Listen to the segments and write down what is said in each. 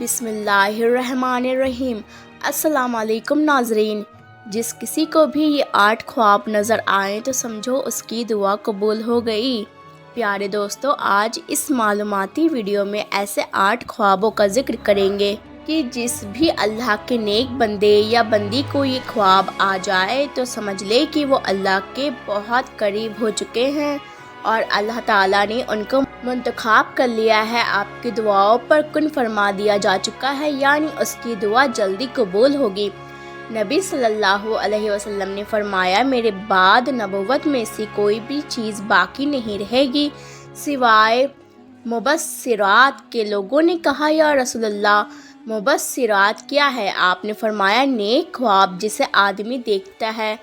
बिस्मिल्लाहिर्रहमानिर्रहीम। अस्सलाम वालेकुम नाज़रीन। जिस किसी को भी ये 8 ख्वाब नज़र आए तो समझो उसकी दुआ कबूल हो गई। प्यारे दोस्तों, आज इस मालूमाती वीडियो में ऐसे 8 ख्वाबों का जिक्र करेंगे कि जिस भी अल्लाह के नेक बंदे या बंदी को ये ख्वाब आ जाए तो समझ ले कि वो अल्लाह के बहुत करीब हो चुके हैं और अल्लाह ताला ने उनको मुंतखाब कर लिया है। आपकी दुआओं पर कुन फरमा दिया जा चुका है, यानी उसकी दुआ जल्दी कबूल होगी। नबी सल्लल्लाहु अलैहि वसल्लम ने फरमाया, मेरे बाद नबुव्वत में से कोई भी चीज़ बाकी नहीं रहेगी सिवाय मुबस्सिरात के। लोगों ने कहा, या रसूलल्लाह, मुबस्सिरात क्या है? आपने फरमाया, नेक ख्वाब जिसे आदमी देखता है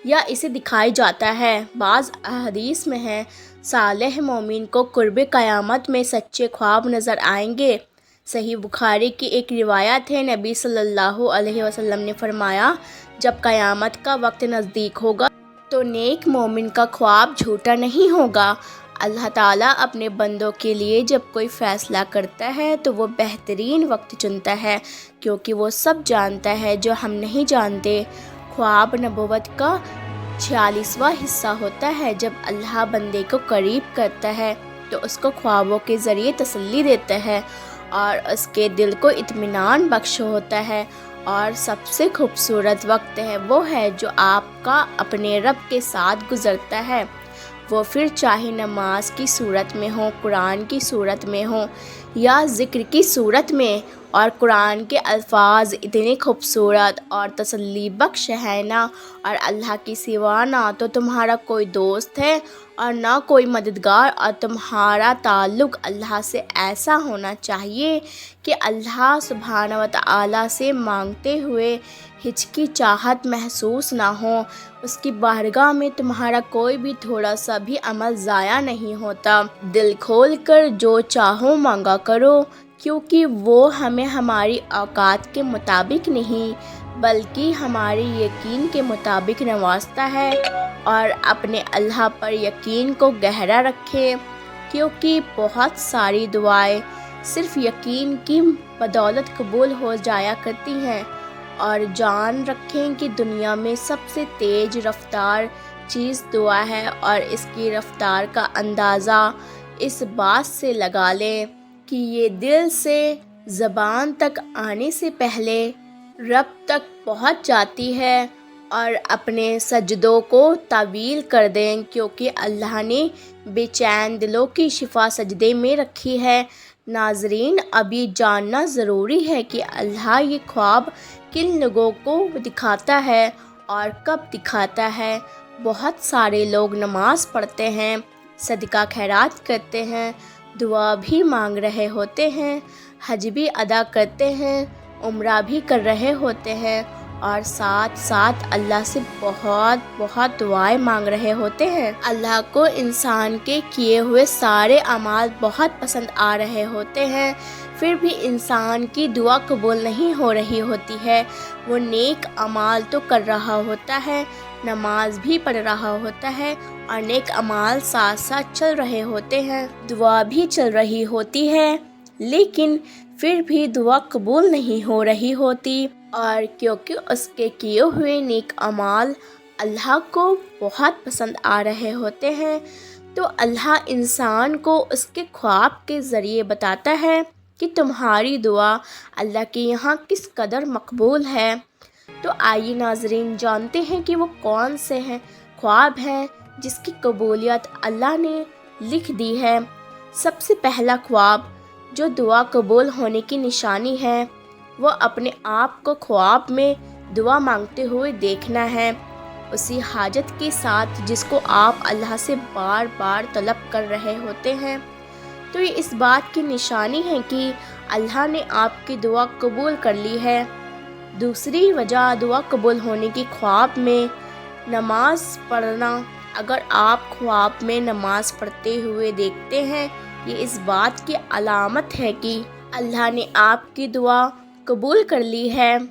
या इसे दिखाई जाता है। बाज़ हदीस में है, सालेह मोमिन को कुर्ब क़यामत में सच्चे ख्वाब नज़र आएंगे। सही बुखारी की एक रिवायत है, नबी सल्लल्लाहु अलैहि वसल्लम ने फरमाया, जब क़यामत का वक्त नज़दीक होगा तो नेक मोमिन का ख्वाब झूठा नहीं होगा। अल्लाह ताला अपने बंदों के लिए जब कोई फ़ैसला करता है तो वो बेहतरीन वक्त चुनता है, क्योंकि वो सब जानता है जो हम नहीं जानते। ख्वाब नबुव्वत का 46वां हिस्सा होता है। जब अल्लाह बंदे को करीब करता है तो उसको ख्वाबों के ज़रिए तसल्ली देता है और उसके दिल को इत्मीनान बख्श होता है। और सबसे खूबसूरत वक्त है वो है जो आपका अपने रब के साथ गुज़रता है। वो फिर चाहे नमाज की सूरत में हो, कुरान की सूरत में हो या ज़िक्र की सूरत में। और कुरान के अल्फाज इतने खूबसूरत और तसल्ली बख्श है ना, और अल्लाह की सिवा ना तो तुम्हारा कोई दोस्त है और ना कोई मददगार, और तुम्हारा ताल्लुक़ अल्लाह से ऐसा होना चाहिए कि अल्लाह सुब्हानहू व तआला से मांगते हुए हिचकिचाहट महसूस ना हो। उसकी बारगाह में तुम्हारा कोई भी थोड़ा सा भी अमल ज़ाया नहीं होता। दिल खोल कर जो चाहो मांगा करो, क्योंकि वो हमें हमारी औकात के मुताबिक नहीं बल्कि हमारे यकीन के मुताबिक नवाजता है। और अपने अल्लाह पर यकीन को गहरा रखें, क्योंकि बहुत सारी दुआएं सिर्फ़ यकीन की बदौलत कबूल हो जाया करती हैं। और जान रखें कि दुनिया में सबसे तेज़ रफ्तार चीज़ दुआ है, और इसकी रफ्तार का अंदाज़ा इस बात से लगा लें कि ये दिल से ज़बान तक आने से पहले रब तक पहुंच जाती है। और अपने सजदों को तावील कर दें, क्योंकि अल्लाह ने बेचैन दिलों की शिफा सजदे में रखी है। नाज़रीन, अब ये जानना ज़रूरी है कि अल्लाह ये ख्वाब किन लोगों को दिखाता है और कब दिखाता है। बहुत सारे लोग नमाज़ पढ़ते हैं, सदका खैरात करते हैं, दुआ भी मांग रहे होते हैं, हज भी अदा करते हैं, उम्रा भी कर रहे होते हैं और साथ साथ अल्लाह से बहुत बहुत दुआएं मांग रहे होते हैं। अल्लाह को इंसान के किए हुए सारे अमाल बहुत पसंद आ रहे होते हैं, फिर भी इंसान की दुआ कबूल नहीं हो रही होती है। वो नेक अमाल तो कर रहा होता है, नमाज भी पढ़ रहा होता है और नेक अमाल साथ साथ चल रहे होते हैं, दुआ भी चल रही होती है, लेकिन फिर भी दुआ कबूल नहीं हो रही होती। और क्योंकि उसके किए हुए नेक अमाल अल्लाह को बहुत पसंद आ रहे होते हैं, तो अल्लाह इंसान को उसके ख्वाब के ज़रिए बताता है कि तुम्हारी दुआ अल्लाह के यहाँ किस कदर मकबूल है। तो आइए नाज़रीन, जानते हैं कि वो कौन से हैं ख्वाब हैं जिसकी कबूलियत अल्लाह ने लिख दी है। सबसे पहला ख्वाब जो दुआ कबूल होने की निशानी है, वो अपने आप को ख्वाब में दुआ मांगते हुए देखना है, उसी हाजत के साथ जिसको आप अल्लाह से बार बार तलब कर रहे होते हैं। तो ये इस बात की निशानी है कि अल्लाह ने आपकी दुआ कबूल कर ली है। दूसरी वजह दुआ कबूल होने की ख्वाब में नमाज पढ़ना। अगर आप ख्वाब में नमाज पढ़ते हुए देखते हैं, ये इस बात की अलामत है कि अल्लाह ने आपकी दुआ कबूल कर ली है।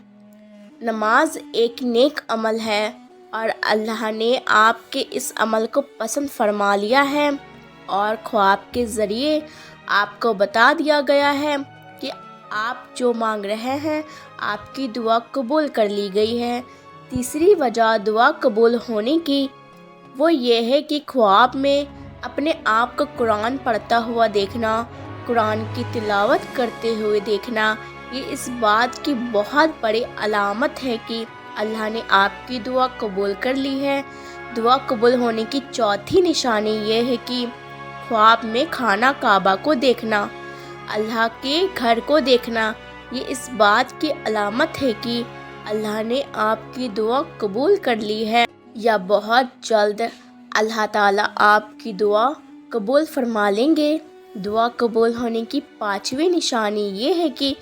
नमाज एक नेक अमल है और अल्लाह ने आपके इस अमल को पसंद फरमा लिया है और ख्वाब के ज़रिए आपको बता दिया गया है कि آپ جو مانگ رہے ہیں آپ کی دعا قبول کر لی گئی ہے۔ تیسری وجہ دعا قبول ہونے کی وہ یہ ہے کہ خواب میں اپنے آپ کو قرآن پڑھتا ہوا دیکھنا، قرآن کی تلاوت کرتے ہوئے دیکھنا، یہ اس بات کی بہت بڑی علامت ہے کہ اللہ نے آپ کی دعا قبول کر لی ہے۔ دعا قبول ہونے کی چوتھی نشانی یہ ہے کہ خواب میں خانہ کعبہ کو دیکھنا، اللہ کے گھر کو دیکھنا، یہ اس بات کی علامت ہے کہ اللہ نے آپ کی دعا قبول کر لی ہے یا بہت جلد اللہ تعالیٰ آپ کی دعا قبول فرما لیں گے۔ دعا قبول ہونے کی پانچویں نشانی یہ ہے کہ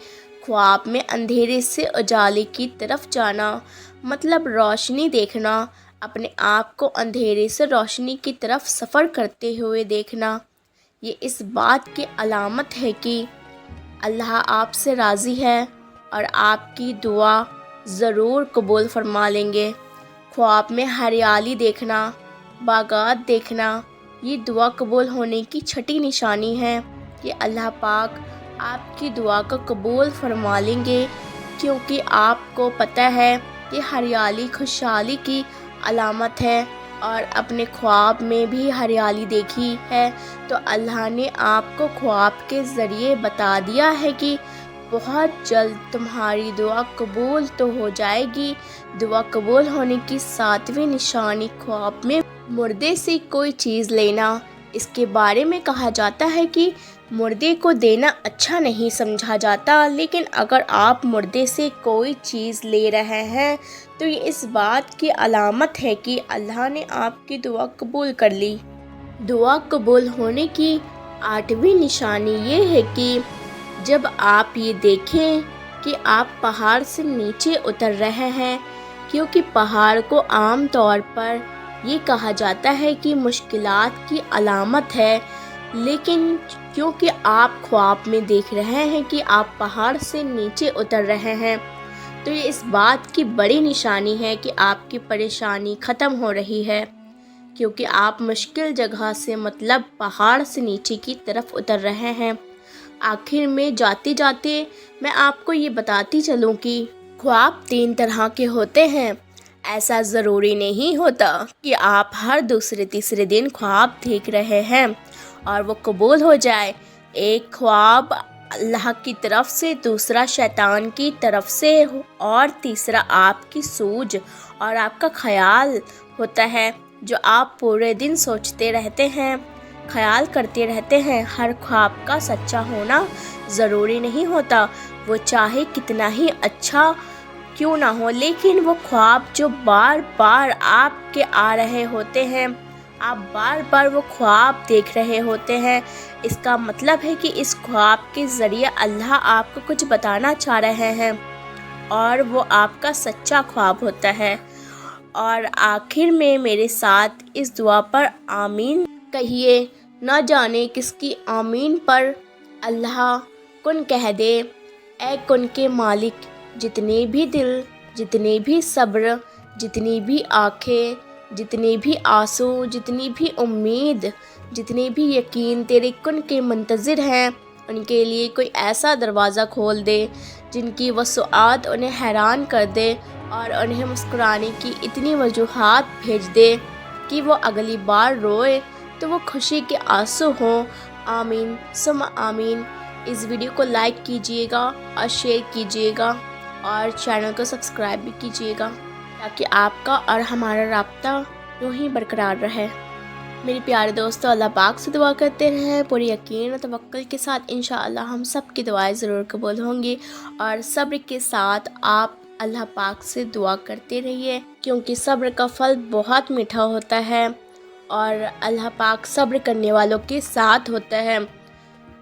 خواب میں اندھیرے سے اجالے کی طرف جانا، مطلب روشنی دیکھنا، اپنے آپ کو اندھیرے سے روشنی کی طرف سفر کرتے ہوئے دیکھنا، یہ اس بات کی علامت ہے کہ اللہ آپ سے راضی ہے اور آپ کی دعا ضرور قبول فرما لیں گے۔ خواب میں ہریالی دیکھنا، باغات دیکھنا، یہ دعا قبول ہونے کی چھٹی نشانی ہے کہ اللہ پاک آپ کی دعا کو قبول فرما لیں گے، کیونکہ آپ کو پتہ ہے کہ ہریالی خوشحالی کی علامت ہے اور اپنے خواب میں بھی ہریالی دیکھی ہے تو اللہ نے آپ کو خواب کے ذریعے بتا دیا ہے کہ بہت جلد تمہاری دعا قبول تو ہو جائے گی۔ دعا قبول ہونے کی ساتویں نشانی خواب میں مردے سے کوئی چیز لینا، اس کے بارے میں کہا جاتا ہے کہ مردے کو دینا اچھا نہیں سمجھا جاتا، لیکن اگر آپ مردے سے کوئی چیز لے رہے ہیں تو یہ اس بات کی علامت ہے کہ اللہ نے آپ کی دعا قبول کر لی۔ دعا قبول ہونے کی آٹھویں نشانی یہ ہے کہ جب آپ یہ دیکھیں کہ آپ پہاڑ سے نیچے اتر رہے ہیں، کیونکہ پہاڑ کو عام طور پر یہ کہا جاتا ہے کہ مشکلات کی علامت ہے، لیکن کیونکہ آپ خواب میں دیکھ رہے ہیں کہ آپ پہاڑ سے نیچے اتر رہے ہیں تو یہ اس بات کی بڑی نشانی ہے کہ آپ کی پریشانی ختم ہو رہی ہے، کیونکہ آپ مشکل جگہ سے مطلب پہاڑ سے نیچے کی طرف اتر رہے ہیں۔ آخر میں جاتے جاتے میں آپ کو یہ بتاتی چلوں کہ خواب تین طرح کے ہوتے ہیں۔ ایسا ضروری نہیں ہوتا کہ آپ ہر دوسرے تیسرے دن خواب دیکھ رہے ہیں اور وہ قبول ہو جائے۔ ایک خواب اللہ کی طرف سے، دوسرا شیطان کی طرف سے اور تیسرا آپ کی سوجھ اور آپ کا خیال ہوتا ہے جو آپ پورے دن سوچتے رہتے ہیں، خیال کرتے رہتے ہیں۔ ہر خواب کا سچا ہونا ضروری نہیں ہوتا، وہ چاہے کتنا ہی اچھا کیوں نہ ہو، لیکن وہ خواب جو بار بار آپ کے آ رہے ہوتے ہیں، آپ بار بار وہ خواب دیکھ رہے ہوتے ہیں، اس کا مطلب ہے کہ اس خواب کے ذریعے اللہ آپ کو کچھ بتانا چاہ رہے ہیں اور وہ آپ کا سچا خواب ہوتا ہے۔ اور آخر میں میرے ساتھ اس دعا پر آمین کہیے، نہ جانے کس کی آمین پر اللہ کن کہہ دے۔ اے کن کے مالک، جتنے بھی دل، جتنے بھی صبر، جتنی بھی آنکھیں، جتنے بھی آنسو، جتنی بھی امید، جتنے بھی یقین تیرے کن کے منتظر ہیں، ان کے لیے کوئی ایسا دروازہ کھول دے جن کی وسعت انہیں حیران کر دے اور انہیں مسکرانے کی اتنی وجوہات بھیج دے کہ وہ اگلی بار روئے تو وہ خوشی کے آنسو ہوں۔ آمین ثم آمین۔ اس ویڈیو کو لائک کیجیے گا اور شیئر کیجیے گا اور چینل کو سبسکرائب بھی کیجیے گا تاکہ آپ کا اور ہمارا رابطہ یوں ہی برقرار رہے۔ میری پیارے دوستو، اللہ پاک سے دعا کرتے رہیں پوری یقین و توکل کے ساتھ، انشاءاللہ ہم سب کی دعائیں ضرور قبول ہوں گی، اور صبر کے ساتھ آپ اللہ پاک سے دعا کرتے رہیے، کیونکہ صبر کا پھل بہت میٹھا ہوتا ہے اور اللہ پاک صبر کرنے والوں کے ساتھ ہوتا ہے۔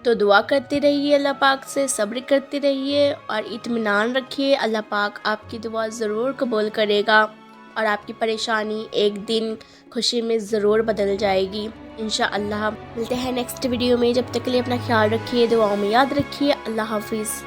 تو دعا کرتے رہیے، اللہ پاک سے صبر کرتے رہیے اور اطمینان رکھیے، اللہ پاک آپ کی دعا ضرور قبول کرے گا اور آپ کی پریشانی ایک دن خوشی میں ضرور بدل جائے گی انشاءاللہ۔ ملتے ہیں نیکسٹ ویڈیو میں، جب تک کے لیے اپنا خیال رکھیے، دعاؤں میں یاد رکھیے۔ اللہ حافظ۔